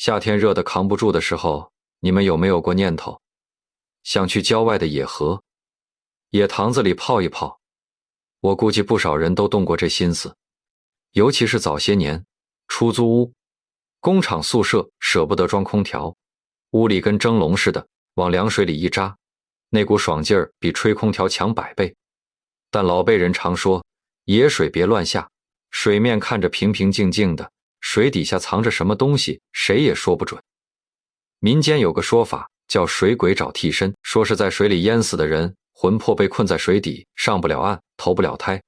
夏天热得扛不住的时候，你们有没有过念头，想去郊外的野河、野塘子里泡一泡？我估计不少人都动过这心思，尤其是早些年，出租屋、工厂宿舍舍不得装空调，屋里跟蒸笼似的，往凉水里一扎，那股爽劲儿比吹空调强100倍。但老辈人常说，野水别乱下，水面看着平平静静的，水底下藏着什么东西，谁也说不准。民间有个说法叫水鬼找替身，说是在水里淹死的人，魂魄被困在水底，上不了岸，投不了胎，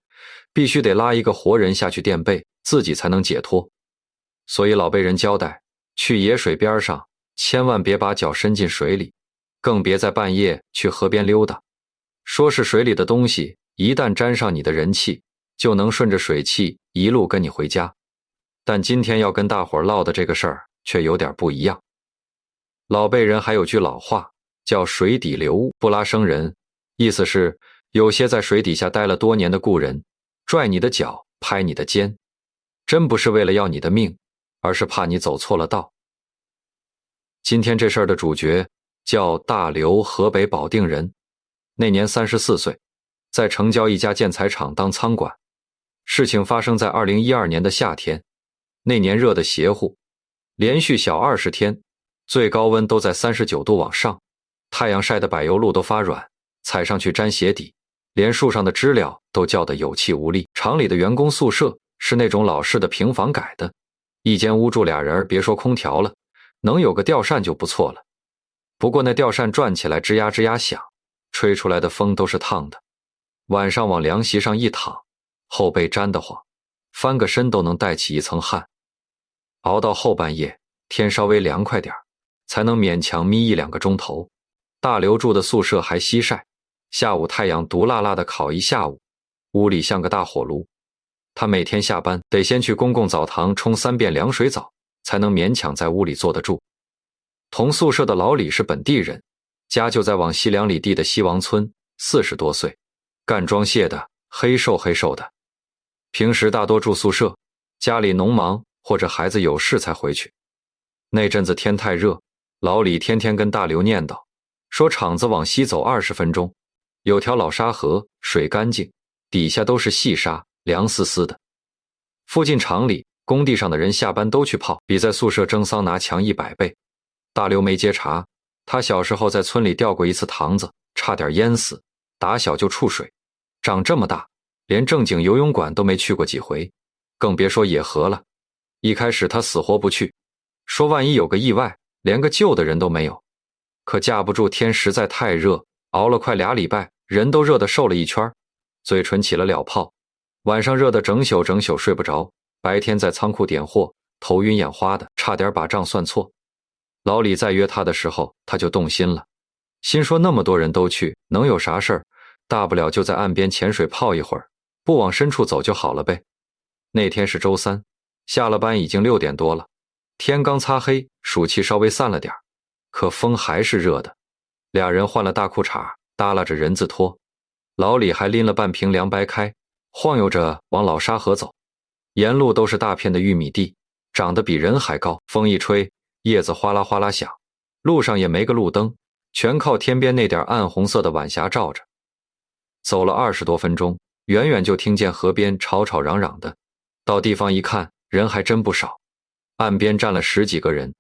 必须得拉一个活人下去垫背，自己才能解脱。所以老辈人交代，去野水边上千万别把脚伸进水里，更别在半夜去河边溜达。说是水里的东西一旦沾上你的人气，就能顺着水汽一路跟你回家。但今天要跟大伙唠的这个事儿却有点不一样。老辈人还有句老话叫水底留物，不拉生人，意思是有些在水底下待了多年的故人，拽你的脚，拍你的肩，真不是为了要你的命，而是怕你走错了道。今天这事儿的主角叫大刘，河北保定人，那年34岁，在城郊一家建材厂当仓管。事情发生在2012年的夏天，那年热得邪乎，连续小20天，最高温都在39度往上，太阳晒得柏油路都发软，踩上去沾鞋底，连树上的知了都叫得有气无力。厂里的员工宿舍是那种老式的平房改的，一间屋住俩人，别说空调了，能有个吊扇就不错了。不过那吊扇转起来吱呀吱呀响，吹出来的风都是烫的。晚上往凉席上一躺，后背沾得慌，翻个身都能带起一层汗。熬到后半夜，天稍微凉快点，才能勉强眯1-2个钟头。大刘住的宿舍还西晒，下午太阳毒辣辣的烤一下午，屋里像个大火炉。他每天下班得先去公共澡堂冲3遍凉水澡，才能勉强在屋里坐得住。同宿舍的老李是本地人，家就在往西2里地的西王村，40多岁，干装卸的，黑瘦黑瘦的。平时大多住宿舍，家里农忙或者孩子有事才回去。那阵子天太热，老李天天跟大刘念叨，说厂子往西走20分钟，有条老沙河，水干净，底下都是细沙，凉丝丝的。附近厂里、工地上的人下班都去泡，比在宿舍蒸桑拿强100倍。大刘没接茬，他小时候在村里掉过一次塘子，差点淹死，打小就怵水，长这么大连正经游泳馆都没去过几回，更别说野河了。一开始他死活不去，说万一有个意外，连个救的人都没有。可架不住天实在太热，熬了快2礼拜，人都热得瘦了一圈，嘴唇起了了泡，晚上热得整宿睡不着，白天在仓库点货，头晕眼花的，差点把账算错。老李再约他的时候，他就动心了，心说那么多人都去，能有啥事儿？大不了就在岸边潜水泡一会儿，不往深处走就好了呗。那天是周3，下了班已经6点多了，天刚擦黑，暑气稍微散了点，可风还是热的。俩人换了大裤衩，耷拉着人字拖，老李还拎了半瓶凉白开，晃悠着往老沙河走。沿路都是大片的玉米地，长得比人还高，风一吹，叶子哗啦哗啦响，路上也没个路灯，全靠天边那点暗红色的晚霞照着。走了20多分钟，远远就听见河边吵吵嚷嚷的，到地方一看，人还真不少，岸边站了10几个人，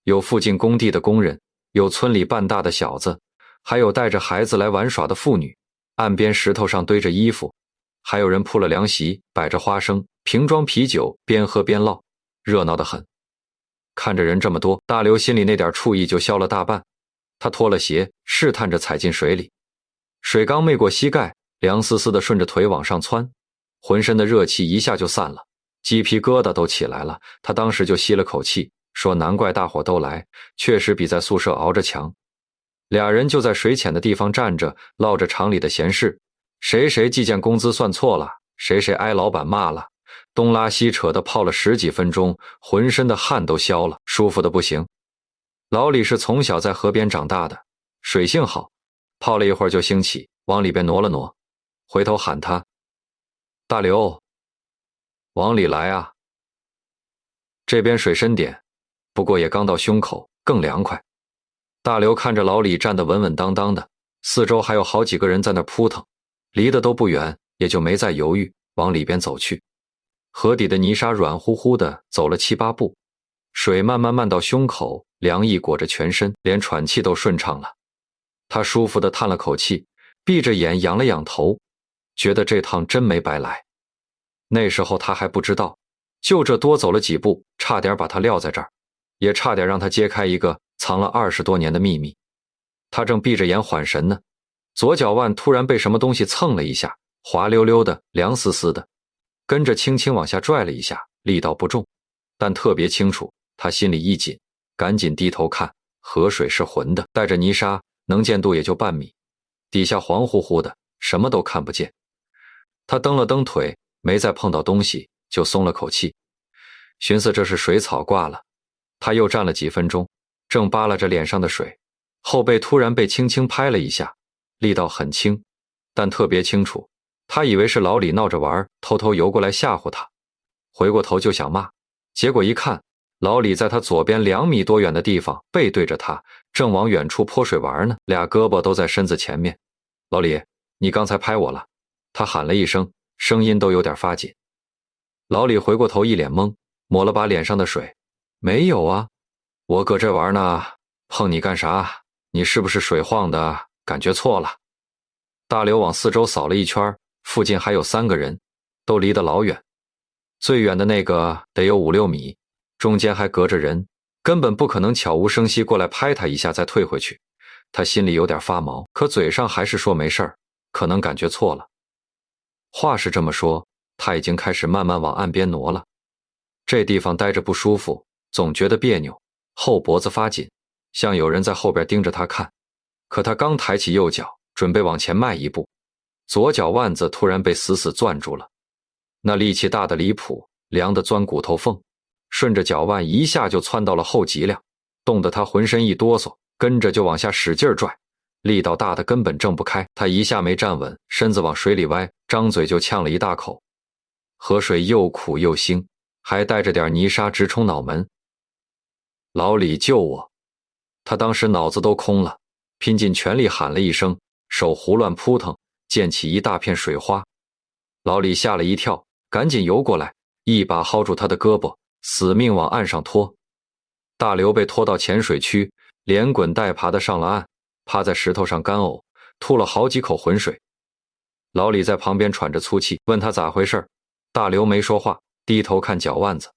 有附近工地的工人，有村里半大的小子，还有带着孩子来玩耍的妇女。岸边石头上堆着衣服，还有人铺了凉席，摆着花生，瓶装啤酒，边喝边唠，热闹得很。看着人这么多，大刘心里那点怵意就消了大半。他脱了鞋，试探着踩进水里，水刚没过膝盖，凉丝丝的顺着腿往上窜，浑身的热气一下就散了，鸡皮疙瘩都起来了。他当时就吸了口气，说难怪大伙都来，确实比在宿舍熬着强。俩人就在水浅的地方站着，唠着厂里的闲事，谁计件工资算错了，谁挨老板骂了，东拉西扯的泡了10几分钟，浑身的汗都消了，舒服的不行。老李是从小在河边长大的，水性好，泡了一会儿就兴起，往里边挪了挪，回头喊他：大刘，往里来啊。这边水深点，不过也刚到胸口，更凉快。大刘看着老李站得稳稳当当的，四周还有好几个人在那扑腾，离得都不远，也就没再犹豫，往里边走去。河底的泥沙软乎乎的，走了7、8步，水慢慢漫到胸口，凉意裹着全身，连喘气都顺畅了。他舒服地叹了口气，闭着眼仰了仰头，觉得这趟真没白来。那时候他还不知道，就这多走了几步，差点把他撂在这儿，也差点让他揭开一个藏了20多年的秘密。他正闭着眼缓神呢，左脚腕突然被什么东西蹭了一下，滑溜溜的，凉丝丝的，跟着轻轻往下拽了一下，力道不重，但特别清楚。他心里一紧，赶紧低头看，河水是浑的，带着泥沙，能见度也就半米，底下黄乎乎的，什么都看不见。他蹬了蹬腿，没再碰到东西，就松了口气，寻思这是水草挂了。他又站了几分钟，正扒拉着脸上的水，后背突然被轻轻拍了一下，力道很轻，但特别清楚。他以为是老李闹着玩，偷偷游过来吓唬他，回过头就想骂，结果一看，老李在他左边2米多远的地方，背对着他，正往远处泼水玩呢，俩胳膊都在身子前面。老李，你刚才拍我了，他喊了一声，声音都有点发紧。老李回过头一脸懵，抹了把脸上的水，没有啊，我搁这玩呢，碰你干啥？你是不是水晃的，感觉错了？大刘往四周扫了一圈，附近还有3个人，都离得老远，最远的那个得有5、6米，中间还隔着人，根本不可能悄无声息过来拍他一下再退回去。他心里有点发毛，可嘴上还是说没事儿，可能感觉错了。话是这么说，他已经开始慢慢往岸边挪了。这地方待着不舒服，总觉得别扭，后脖子发紧，像有人在后边盯着他看。可他刚抬起右脚，准备往前迈一步，左脚腕子突然被死死攥住了，那力气大得离谱，凉得钻骨头缝，顺着脚腕一下就窜到了后脊梁，冻得他浑身一哆嗦，跟着就往下使劲拽，力道大的根本挣不开。他一下没站稳，身子往水里歪，张嘴就呛了一大口。河水又苦又腥，还带着点泥沙直冲脑门。老李救我！他当时脑子都空了，拼尽全力喊了一声，手胡乱扑腾，溅起一大片水花。老李吓了一跳，赶紧游过来，一把薅住他的胳膊，死命往岸上拖。大刘被拖到浅水区，连滚带爬的上了岸，趴在石头上干呕，吐了好几口浑水。老李在旁边喘着粗气，问他咋回事。大刘没说话，低头看脚腕子，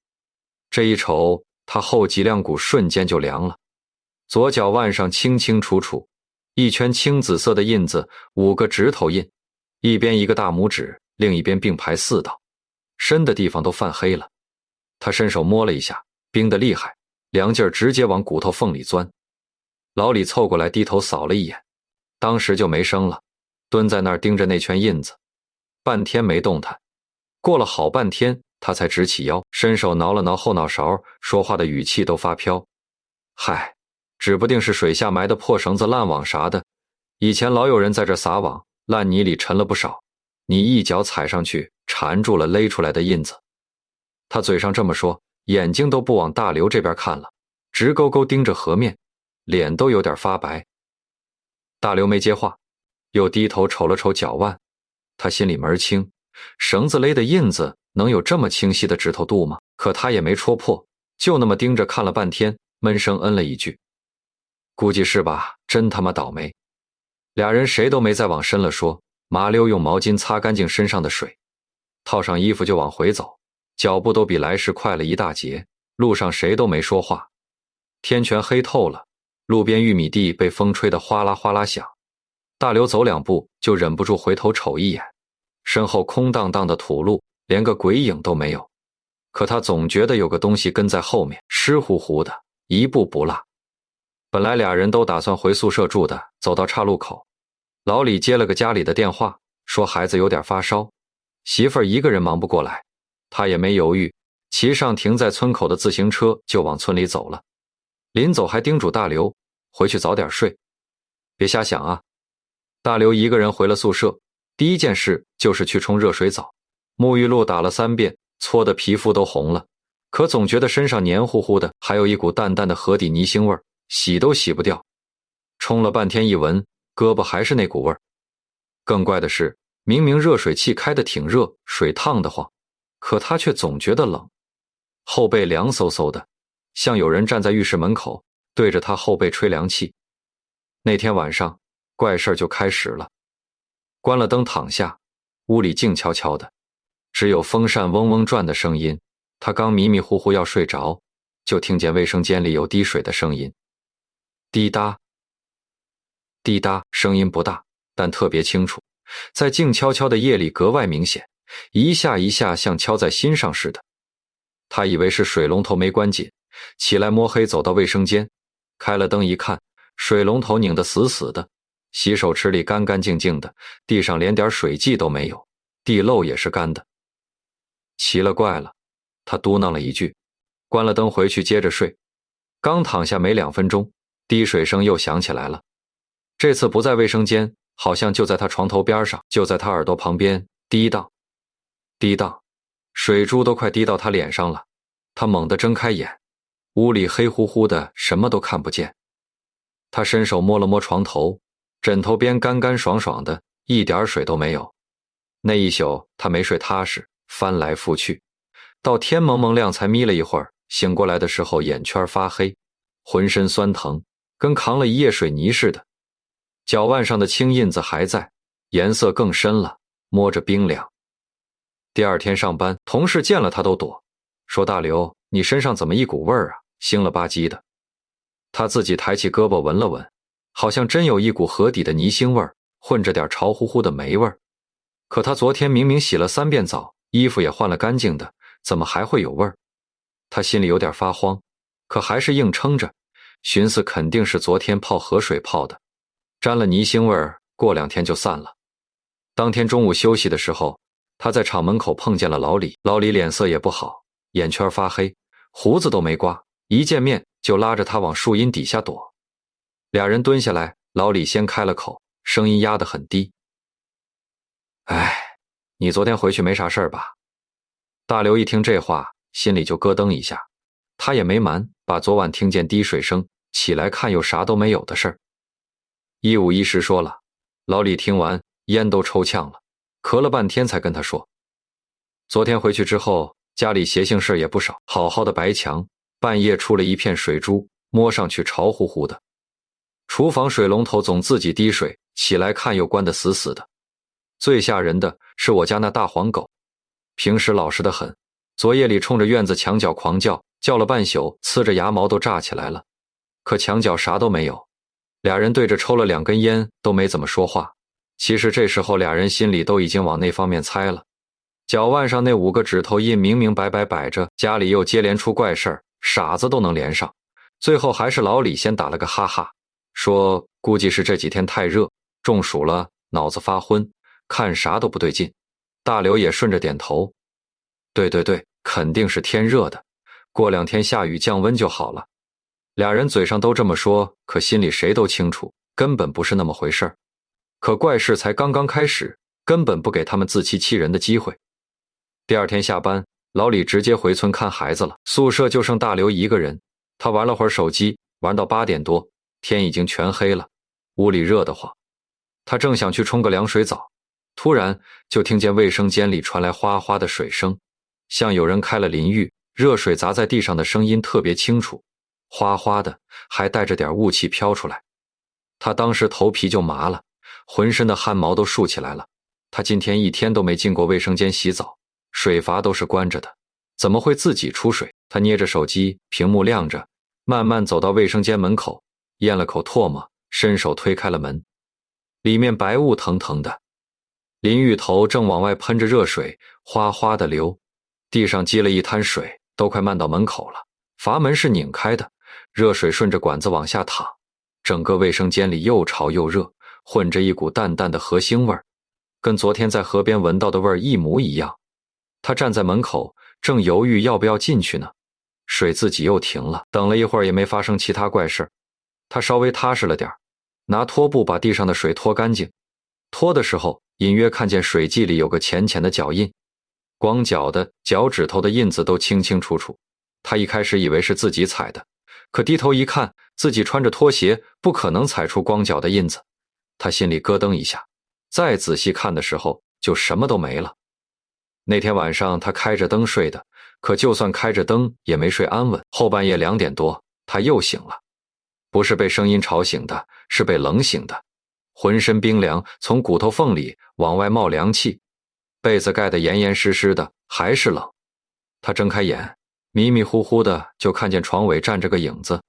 这一瞅，他后脊梁骨瞬间就凉了。左脚腕上清清楚楚，一圈青紫色的印子，5个指头印，一边一个大拇指，另一边并排4道，深的地方都泛黑了。他伸手摸了一下，冰得厉害，凉劲儿直接往骨头缝里钻。老李凑过来低头扫了一眼，当时就没声了，蹲在那儿盯着那圈印子，半天没动弹。过了好半天，他才直起腰，伸手挠了挠后脑勺，说话的语气都发飘。嗨，指不定是水下埋的破绳子、烂网啥的，以前老有人在这撒网，烂泥里沉了不少，你一脚踩上去，缠住了勒出来的印子。他嘴上这么说，眼睛都不往大刘这边看了，直勾勾盯着河面，脸都有点发白。大刘没接话，又低头瞅了瞅脚腕，他心里门清，绳子勒的印子能有这么清晰的指头肚吗？可他也没戳破，就那么盯着看了半天，闷声嗯了一句。估计是吧，真他妈倒霉。俩人谁都没再往深了说，麻溜用毛巾擦干净身上的水，套上衣服就往回走，脚步都比来时快了一大截。路上谁都没说话，天全黑透了，路边玉米地被风吹得哗啦哗啦响。大刘走2步就忍不住回头瞅一眼，身后空荡荡的土路，连个鬼影都没有。可他总觉得有个东西跟在后面，湿乎乎的，一步不落。本来俩人都打算回宿舍住的，走到岔路口，老李接了个家里的电话，说孩子有点发烧，媳妇儿一个人忙不过来，他也没犹豫，骑上停在村口的自行车就往村里走了。临走还叮嘱大刘回去早点睡，别瞎想啊。大刘一个人回了宿舍，第一件事就是去冲热水澡，沐浴露打了3遍，搓得皮肤都红了，可总觉得身上黏糊糊的，还有一股淡淡的河底泥腥味，洗都洗不掉。冲了半天一闻，胳膊还是那股味儿。更怪的是，明明热水器开得挺热，水烫得慌，可他却总觉得冷，后背凉飕飕的，像有人站在浴室门口，对着他后背吹凉气。那天晚上，怪事就开始了。关了灯躺下，屋里静悄悄的，只有风扇嗡嗡转的声音。他刚迷迷糊糊要睡着，就听见卫生间里有滴水的声音，滴答滴答，声音不大，但特别清楚，在静悄悄的夜里格外明显，一下一下像敲在心上似的。他以为是水龙头没关紧，起来摸黑走到卫生间，开了灯一看，水龙头拧得死死的，洗手池里干干净净的，地上连点水迹都没有，地漏也是干的。奇了怪了，他嘟囔了一句，关了灯回去接着睡。刚躺下没2分钟，滴水声又响起来了。这次不在卫生间，好像就在他床头边上，就在他耳朵旁边，滴答滴答，水珠都快滴到他脸上了。他猛地睁开眼，屋里黑乎乎的，什么都看不见。他伸手摸了摸床头，枕头边干干爽爽的，一点水都没有。那一宿他没睡踏实，翻来覆去，到天蒙蒙亮才眯了一会儿，醒过来的时候眼圈发黑，浑身酸疼，跟扛了一夜水泥似的。脚腕上的青印子还在，颜色更深了，摸着冰凉。第二天上班，同事见了他都躲，说大刘，你身上怎么一股味儿啊，腥了吧唧的。他自己抬起胳膊闻了闻，好像真有一股河底的泥腥味儿，混着点潮乎乎的霉味儿。可他昨天明明洗了3遍澡，衣服也换了干净的，怎么还会有味儿？他心里有点发慌，可还是硬撑着，寻思肯定是昨天泡河水泡的，沾了泥腥味儿，过2天就散了。当天中午休息的时候，他在厂门口碰见了老李，老李脸色也不好，眼圈发黑，胡子都没刮，一见面就拉着他往树荫底下躲。俩人蹲下来，老李先开了口，声音压得很低。哎，你昨天回去没啥事儿吧？大刘一听这话，心里就咯噔一下，他也没瞒，把昨晚听见滴水声，起来看又啥都没有的事儿一五一十说了。老李听完，烟都抽呛了，咳了半天才跟他说，昨天回去之后，家里邪性事也不少，好好的白墙，半夜出了一片水珠，摸上去潮乎乎的。厨房水龙头总自己滴水，起来看又关得死死的。最吓人的是我家那大黄狗，平时老实得很，昨夜里冲着院子墙角狂叫，叫了半宿，呲着牙毛都炸起来了。可墙角啥都没有，俩人对着抽了2根烟，都没怎么说话。其实这时候俩人心里都已经往那方面猜了。脚腕上那5个指头印明明白白摆着，家里又接连出怪事儿，傻子都能连上。最后还是老李先打了个哈哈，说估计是这几天太热，中暑了，脑子发昏，看啥都不对劲。大刘也顺着点头，对对对，肯定是天热的，过2天下雨降温就好了。俩人嘴上都这么说，可心里谁都清楚，根本不是那么回事儿。可怪事才刚刚开始，根本不给他们自欺欺人的机会。第2天下班，老李直接回村看孩子了，宿舍就剩大刘一个人。他玩了会儿手机，玩到8点多，天已经全黑了，屋里热得慌。他正想去冲个凉水澡，突然就听见卫生间里传来哗哗的水声，像有人开了淋浴，热水砸在地上的声音特别清楚，哗哗的，还带着点雾气飘出来。他当时头皮就麻了，浑身的汗毛都竖起来了。他今天1天都没进过卫生间洗澡，水阀都是关着的，怎么会自己出水？他捏着手机，屏幕亮着，慢慢走到卫生间门口，咽了口唾沫，伸手推开了门。里面白雾腾腾的，淋浴头正往外喷着热水，哗哗的流，地上积了一滩水，都快漫到门口了。阀门是拧开的，热水顺着管子往下淌，整个卫生间里又潮又热，混着一股淡淡的河腥味儿，跟昨天在河边闻到的味儿一模一样。他站在门口，正犹豫要不要进去呢，水自己又停了，等了一会儿也没发生其他怪事。他稍微踏实了点，拿拖布把地上的水拖干净。拖的时候，隐约看见水迹里有个浅浅的脚印，光脚的脚趾头的印子都清清楚楚。他一开始以为是自己踩的，可低头一看，自己穿着拖鞋，不可能踩出光脚的印子。他心里咯噔一下，再仔细看的时候，就什么都没了。那天晚上他开着灯睡的，可就算开着灯也没睡安稳。后半夜2点多，他又醒了，不是被声音吵醒的，是被冷醒的，浑身冰凉，从骨头缝里往外冒凉气，被子盖得严严实实的，还是冷。他睁开眼，迷迷糊糊的就看见床尾站着个影子，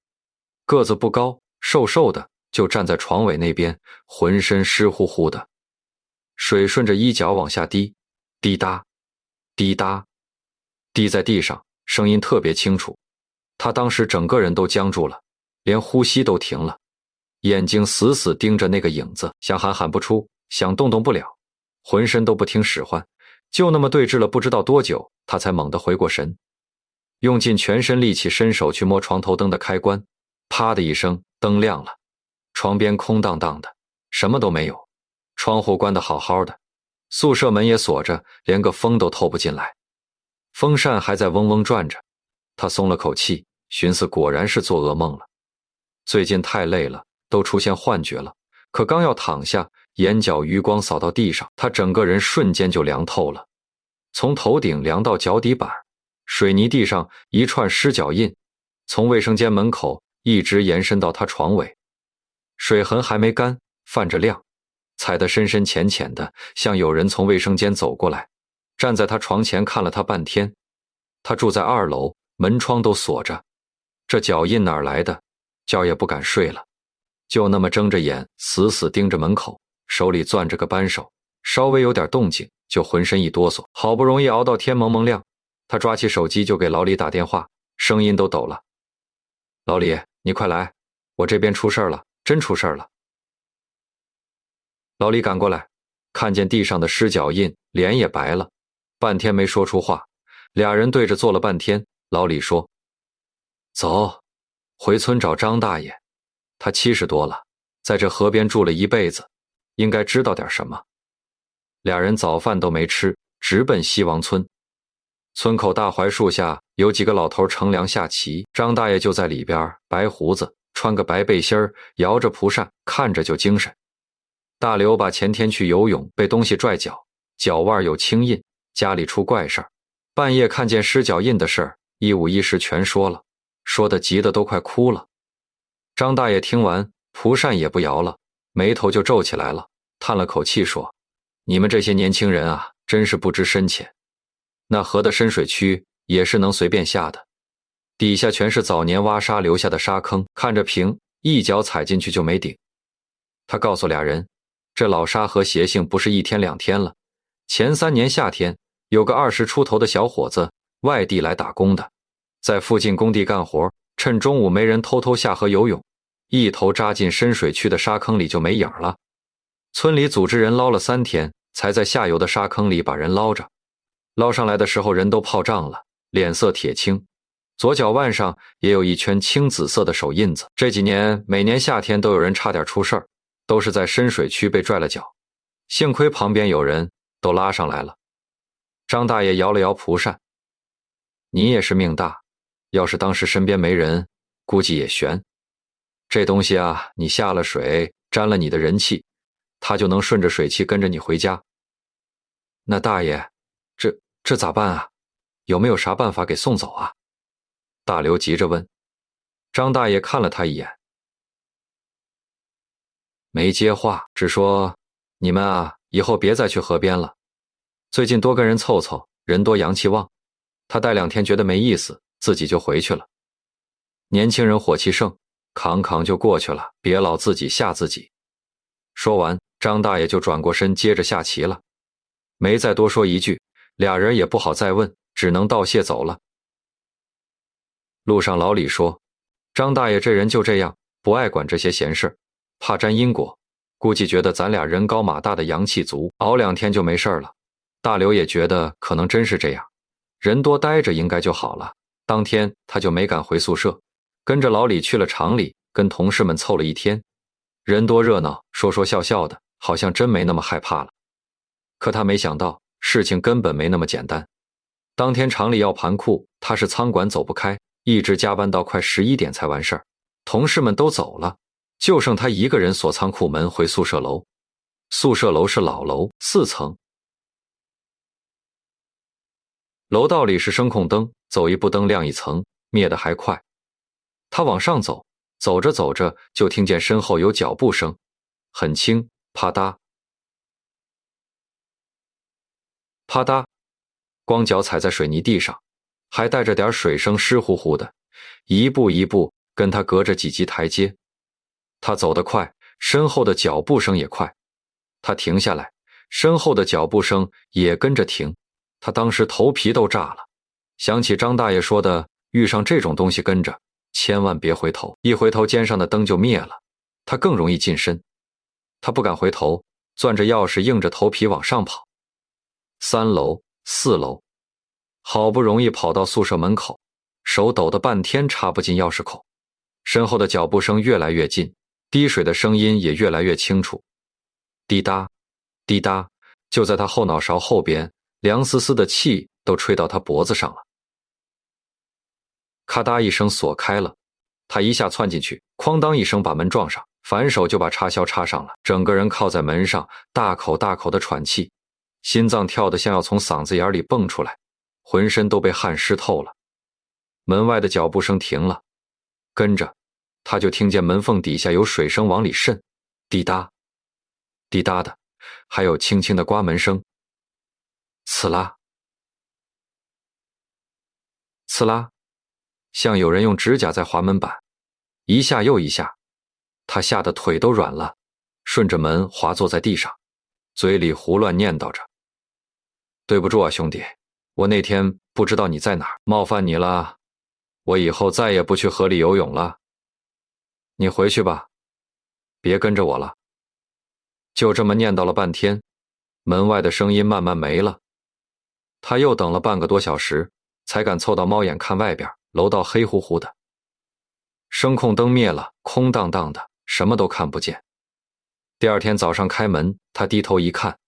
个子不高，瘦瘦的，就站在床尾那边，浑身湿乎乎的。水顺着衣角往下滴，滴答滴答滴在地上，声音特别清楚。他当时整个人都僵住了，连呼吸都停了，眼睛死死盯着那个影子，想喊喊不出，想动动不了，浑身都不听使唤。就那么对峙了不知道多久，他才猛地回过神，用尽全身力气伸手去摸床头灯的开关，啪的一声，灯亮了。床边空荡荡的，什么都没有，窗户关得好好的，宿舍门也锁着，连个风都透不进来，风扇还在嗡嗡转着。他松了口气，寻思果然是做噩梦了。最近太累了，都出现幻觉了。可刚要躺下，眼角余光扫到地上，他整个人瞬间就凉透了，从头顶凉到脚底板，水泥地上一串湿脚印，从卫生间门口一直延伸到他床尾，水痕还没干，泛着亮，踩得深深浅浅的，像有人从卫生间走过来，站在他床前看了他半天。他住在2楼，门窗都锁着，这脚印哪儿来的？觉也不敢睡了，就那么睁着眼，死死盯着门口，手里攥着个扳手，稍微有点动静就浑身一哆嗦。好不容易熬到天蒙蒙亮，他抓起手机就给老李打电话，声音都抖了：“老李，你快来，我这边出事了，真出事了。”老李赶过来，看见地上的湿脚印，脸也白了，半天没说出话。俩人对着坐了半天，老李说：“走，回村找张大爷，他70多了，在这河边住了一辈子，应该知道点什么。”俩人早饭都没吃，直奔西王村。村口大槐树下有几个老头乘凉下棋，张大爷就在里边，白胡子，穿个白背心，摇着蒲扇，看着就精神。大刘把前天去游泳被东西拽脚，脚腕有青印，家里出怪事儿，半夜看见湿脚印的事儿，一五一十全说了，说得急得都快哭了。张大爷听完，蒲扇也不摇了，眉头就皱起来了，叹了口气说：“你们这些年轻人啊，真是不知深浅。那河的深水区也是能随便下的，底下全是早年挖沙留下的沙坑，看着平，一脚踩进去就没顶。”他告诉俩人，这老沙河邪性不是1天2天了，前3年夏天有个20出头的小伙子外地来打工的，在附近工地干活，趁中午没人偷偷下河游泳，一头扎进深水区的沙坑里就没影了。村里组织人捞了3天，才在下游的沙坑里把人捞着。捞上来的时候人都泡胀了，脸色铁青，左脚腕上也有一圈青紫色的手印子。这几年每年夏天都有人差点出事儿，都是在深水区被拽了脚，幸亏旁边有人，都拉上来了。张大爷摇了摇蒲扇：“你也是命大，要是当时身边没人，估计也悬。这东西啊，你下了水，沾了你的人气，他就能顺着水汽跟着你回家。那大爷，这咋办啊？有没有啥办法给送走啊？”大刘急着问。张大爷看了他一眼，没接话，只说：“你们啊，以后别再去河边了。最近多跟人凑凑，人多阳气旺。”他待2天觉得没意思，自己就回去了。年轻人火气盛，扛扛就过去了，别老自己吓自己。说完，张大爷就转过身接着下棋了，没再多说一句，俩人也不好再问，只能道谢走了。路上老李说，张大爷这人就这样，不爱管这些闲事，怕沾因果，估计觉得咱俩人高马大的阳气足，熬2天就没事了。大刘也觉得可能真是这样，人多待着应该就好了。当天他就没敢回宿舍，跟着老李去了厂里，跟同事们凑了1天，人多热闹，说说笑笑的，好像真没那么害怕了。可他没想到，事情根本没那么简单。当天厂里要盘库，他是仓管走不开，一直加班到快11点才完事儿，同事们都走了，就剩他一个人锁仓库门回宿舍楼。宿舍楼是老楼，4层。楼道里是声控灯，走一步灯亮一层，灭得还快。他往上走，走着走着就听见身后有脚步声，很轻，啪嗒啪嗒，光脚踩在水泥地上，还带着点水声，湿乎乎的，一步一步跟他隔着几级台阶。他走得快，身后的脚步声也快。他停下来，身后的脚步声也跟着停。他当时头皮都炸了，想起张大爷说的，遇上这种东西跟着千万别回头，一回头肩上的灯就灭了，他更容易近身。他不敢回头，攥着钥匙硬着头皮往上跑。3楼4楼，好不容易跑到宿舍门口，手抖得半天插不进钥匙孔。身后的脚步声越来越近，滴水的声音也越来越清楚。滴答滴答，就在他后脑勺后边，凉丝丝的气都吹到他脖子上了。咔嗒一声，锁开了，他一下窜进去，哐当一声把门撞上，反手就把插销插上了，整个人靠在门上，大口大口的喘气，心脏跳得像要从嗓子眼里蹦出来，浑身都被汗湿透了。门外的脚步声停了，跟着他就听见门缝底下有水声往里渗，滴答滴答的，还有轻轻的刮门声。刺啦刺啦，像有人用指甲在划门板，一下又一下。他吓得腿都软了，顺着门滑坐在地上，嘴里胡乱念叨着：对不住啊兄弟，我那天不知道你在哪儿，冒犯你了，我以后再也不去河里游泳了。你回去吧，别跟着我了。就这么念叨了半天，门外的声音慢慢没了。他又等了半个多小时，才敢凑到猫眼看外边，楼道黑乎乎的，声控灯灭了，空荡荡的，什么都看不见。第二天早上开门，他低头一看，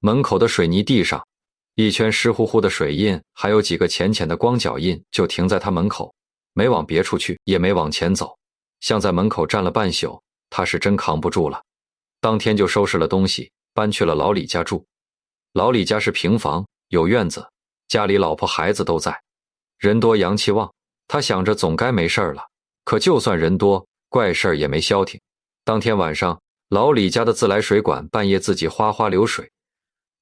门口的水泥地上一圈湿乎乎的水印，还有几个浅浅的光脚印，就停在他门口，没往别处去，也没往前走，像在门口站了半宿。他是真扛不住了，当天就收拾了东西，搬去了老李家住。老李家是平房，有院子，家里老婆孩子都在，人多阳气旺，他想着总该没事了。可就算人多，怪事儿也没消停。当天晚上，老李家的自来水管半夜自己哗哗流水，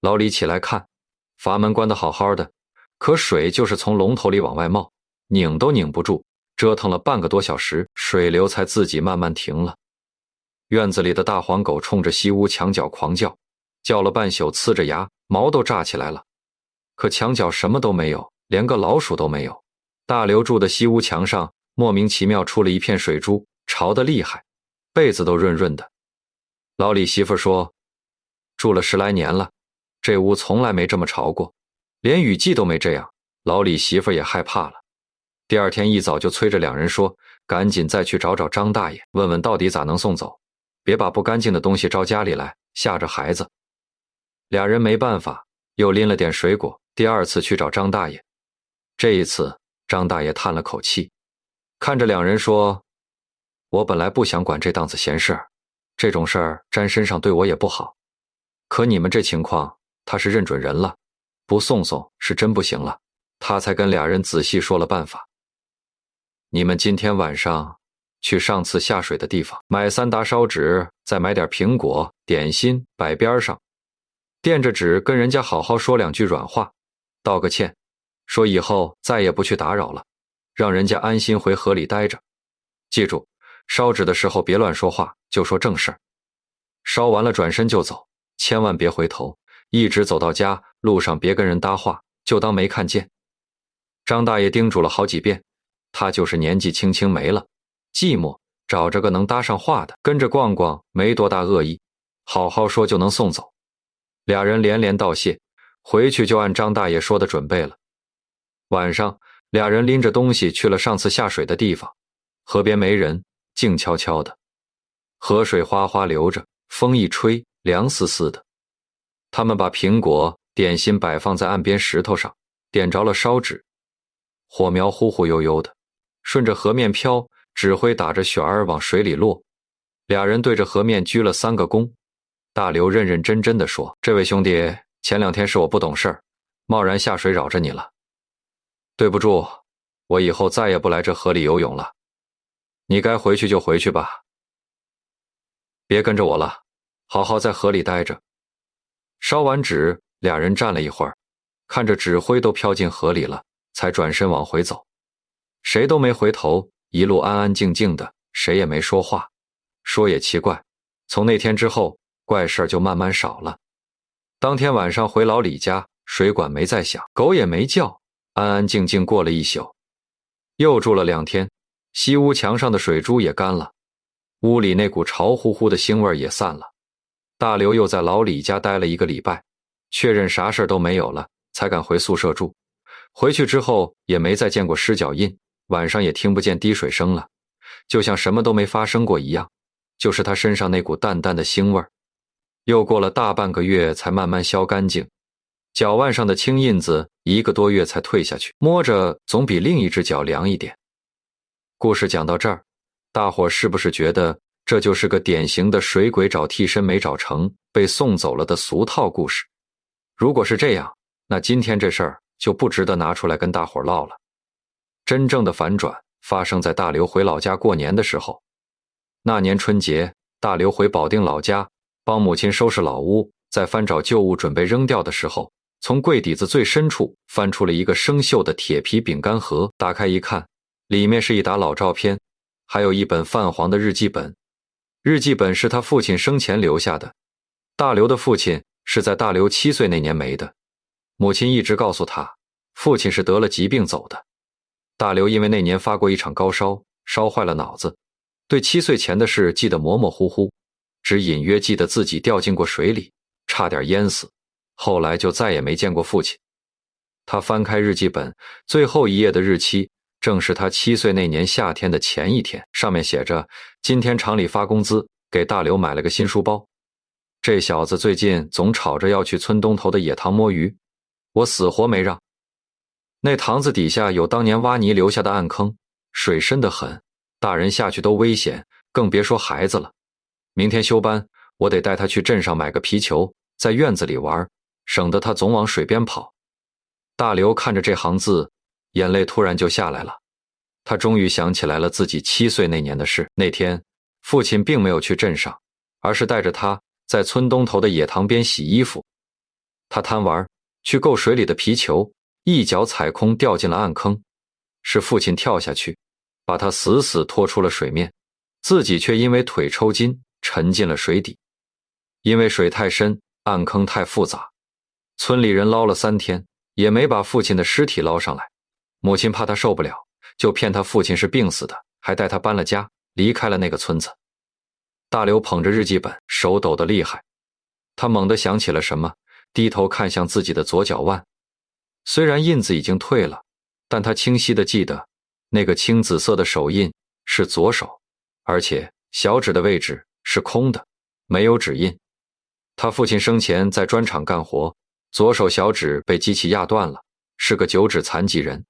老李起来看，阀门关得好好的，可水就是从龙头里往外冒，拧都拧不住，折腾了半个多小时，水流才自己慢慢停了。院子里的大黄狗冲着西屋墙角狂叫，叫了半宿，呲着牙，毛都炸起来了。可墙角什么都没有，连个老鼠都没有。大刘住的西屋墙上莫名其妙出了一片水珠，潮得厉害，被子都润润的。老李媳妇说，住了10来年了，这屋从来没这么潮过，连雨季都没这样。老李媳妇也害怕了，第二天一早就催着两人说，赶紧再去找找张大爷，问问到底咋能送走，别把不干净的东西招家里来，吓着孩子。俩人没办法，又拎了点水果，第二次去找张大爷。这一次张大爷叹了口气，看着两人说，我本来不想管这档子闲事儿，这种事儿沾身上对我也不好，可你们这情况他是认准人了，不送送是真不行了。他才跟俩人仔细说了办法，你们今天晚上去上次下水的地方，买3沓烧纸，再买点苹果点心摆边上，垫着纸跟人家好好说2句软话，道个歉，说以后再也不去打扰了，让人家安心回河里待着。记住，烧纸的时候别乱说话，就说正事儿。烧完了转身就走，千万别回头，一直走到家，路上别跟人搭话，就当没看见。张大爷叮嘱了好几遍，他就是年纪轻轻没了，寂寞，找着个能搭上话的，跟着逛逛，没多大恶意，好好说就能送走。俩人连连道谢，回去就按张大爷说的准备了。晚上，俩人拎着东西去了上次下水的地方，河边没人，静悄悄的，河水哗哗流着，风一吹，凉丝丝的。他们把苹果、点心摆放在岸边石头上，点着了烧纸，火苗忽忽悠悠的，顺着河面飘，指挥打着旋儿往水里落。俩人对着河面鞠了3个躬。大刘认认真真地说：“这位兄弟，前2天是我不懂事儿，贸然下水扰着你了。对不住，我以后再也不来这河里游泳了。你该回去就回去吧，别跟着我了，好好在河里待着。”烧完纸，俩人站了一会儿，看着纸灰都飘进河里了，才转身往回走。谁都没回头，一路安安静静的，谁也没说话。说也奇怪，从那天之后，怪事儿就慢慢少了。当天晚上回老李家，水管没再响，狗也没叫，安安静静过了一宿。又住了2天，西屋墙上的水珠也干了，屋里那股潮乎乎的腥味也散了。大刘又在老李家待了1个礼拜，确认啥事都没有了，才敢回宿舍住。回去之后也没再见过湿脚印，晚上也听不见滴水声了，就像什么都没发生过一样，就是他身上那股淡淡的腥味。又过了大半个月才慢慢消干净，脚腕上的青印子1个多月才退下去，摸着总比另一只脚凉一点。故事讲到这儿，大伙是不是觉得这就是个典型的水鬼找替身没找成，被送走了的俗套故事？如果是这样，那今天这事儿就不值得拿出来跟大伙唠了。真正的反转发生在大刘回老家过年的时候。那年春节，大刘回保定老家，帮母亲收拾老屋，在翻找旧物准备扔掉的时候，从柜底子最深处翻出了一个生锈的铁皮饼干盒，打开一看，里面是一沓老照片，还有一本泛黄的日记本。日记本是他父亲生前留下的。大刘的父亲是在大刘7岁那年没的，母亲一直告诉他，父亲是得了疾病走的。大刘因为那年发过一场高烧，烧坏了脑子，对7岁前的事记得模模糊糊，只隐约记得自己掉进过水里，差点淹死，后来就再也没见过父亲。他翻开日记本，最后一页的日期正是他7岁那年夏天的前一天，上面写着：今天厂里发工资，给大刘买了个新书包。这小子最近总吵着要去村东头的野塘摸鱼，我死活没让。那塘子底下有当年挖泥留下的暗坑，水深得很，大人下去都危险，更别说孩子了。明天休班，我得带他去镇上买个皮球，在院子里玩，省得他总往水边跑。大刘看着这行字，眼泪突然就下来了。他终于想起来了自己7岁那年的事。那天，父亲并没有去镇上，而是带着他在村东头的野塘边洗衣服。他贪玩，去够水里的皮球，一脚踩空掉进了暗坑。是父亲跳下去，把他死死拖出了水面，自己却因为腿抽筋沉进了水底。因为水太深，暗坑太复杂，村里人捞了3天，也没把父亲的尸体捞上来。母亲怕他受不了，就骗他父亲是病死的，还带他搬了家，离开了那个村子。大刘捧着日记本，手抖得厉害。他猛地想起了什么，低头看向自己的左脚腕。虽然印子已经退了，但他清晰地记得，那个青紫色的手印是左手，而且小指的位置是空的，没有指印。他父亲生前在砖厂干活，左手小指被机器压断了，是个9指残疾人。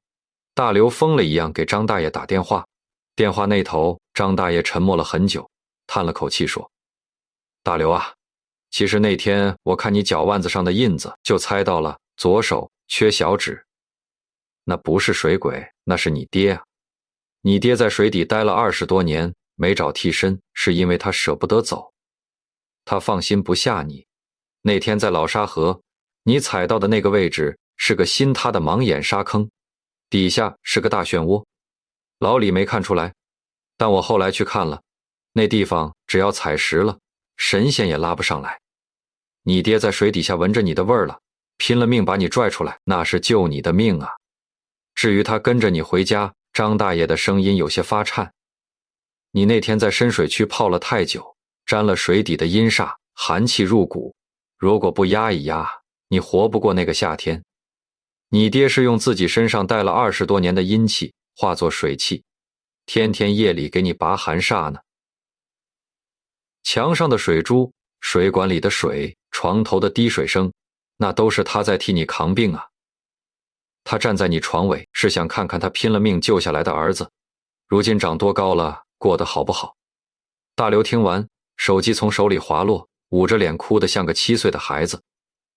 大刘疯了一样给张大爷打电话，电话那头张大爷沉默了很久，叹了口气说：大刘啊，其实那天我看你脚腕子上的印子，就猜到了左手缺小指。那不是水鬼，那是你爹啊。你爹在水底待了20多年，没找替身，是因为他舍不得走。他放心不下你。那天在老沙河，你踩到的那个位置是个新塌的盲眼沙坑，底下是个大漩涡。老李没看出来，但我后来去看了，那地方只要踩实了，神仙也拉不上来。你爹在水底下闻着你的味儿了，拼了命把你拽出来，那是救你的命啊。至于他跟着你回家，张大爷的声音有些发颤。你那天在深水区泡了太久，沾了水底的阴煞，寒气入骨，如果不压一压，你活不过那个夏天。你爹是用自己身上带了20多年的阴气化作水气，天天夜里给你拔寒煞呢。墙上的水珠，水管里的水，床头的滴水声，那都是他在替你扛病啊。他站在你床尾，是想看看他拼了命救下来的儿子，如今长多高了，过得好不好？大刘听完，手机从手里滑落，捂着脸哭得像个7岁的孩子。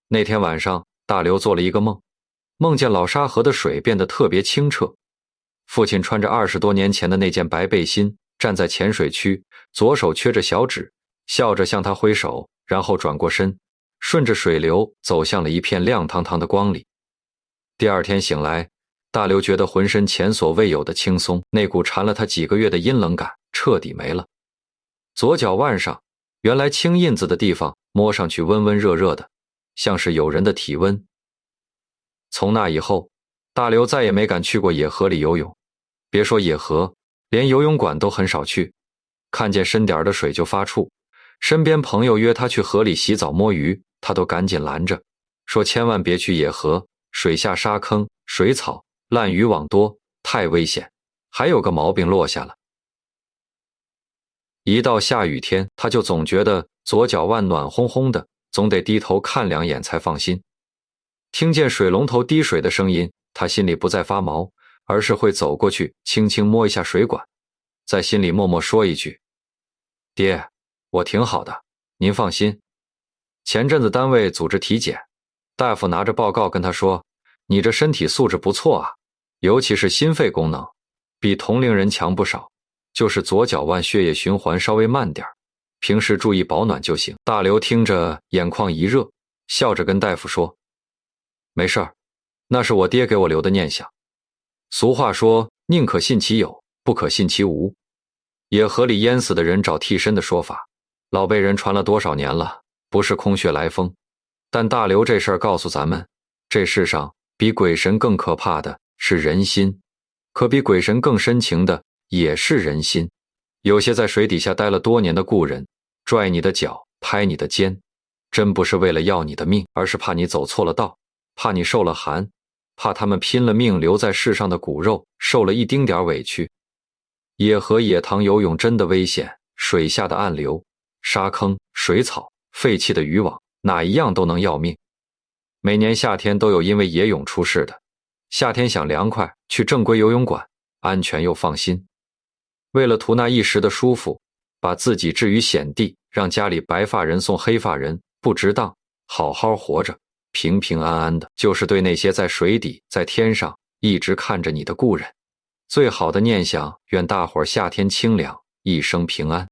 那天晚上，大刘做了一个梦，梦见老沙河的水变得特别清澈。父亲穿着20多年前的那件白背心，站在浅水区，左手撅着小指，笑着向他挥手，然后转过身，顺着水流走向了一片亮堂堂的光里。第二天醒来，大刘觉得浑身前所未有的轻松，那股缠了他几个月的阴冷感彻底没了。左脚腕上原来青印子的地方摸上去温温热热的，像是有人的体温。从那以后，大刘再也没敢去过野河里游泳，别说野河，连游泳馆都很少去，看见深点的水就发怵。身边朋友约他去河里洗澡摸鱼，他都赶紧拦着，说千万别去野河，水下沙坑、水草、烂渔网多，太危险，还有个毛病落下了。一到下雨天，他就总觉得左脚腕暖烘烘的，总得低头看2眼才放心。听见水龙头滴水的声音，他心里不再发毛，而是会走过去轻轻摸一下水管，在心里默默说一句：爹，我挺好的，您放心。前阵子单位组织体检，大夫拿着报告跟他说，你这身体素质不错啊，尤其是心肺功能，比同龄人强不少，就是左脚腕血液循环稍微慢点，平时注意保暖就行。大刘听着眼眶一热，笑着跟大夫说，没事儿，那是我爹给我留的念想。俗话说，宁可信其有，不可信其无。野河里淹死的人找替身的说法，老辈人传了多少年了，不是空穴来风。但大刘这事儿告诉咱们，这世上比鬼神更可怕的是人心，可比鬼神更深情的也是人心。有些在水底下待了多年的故人，拽你的脚，拍你的肩，真不是为了要你的命，而是怕你走错了道，怕你受了寒，怕他们拼了命留在世上的骨肉受了一丁点委屈。野河野塘游泳真的危险，水下的暗流、沙坑、水草、废弃的渔网，哪一样都能要命。每年夏天都有因为野泳出事的，夏天想凉快，去正规游泳馆，安全又放心。为了图那一时的舒服，把自己置于险地，让家里白发人送黑发人，不值当，好好活着，平平安安的，就是对那些在水底在天上一直看着你的故人最好的念想。愿大伙儿夏天清凉，一生平安。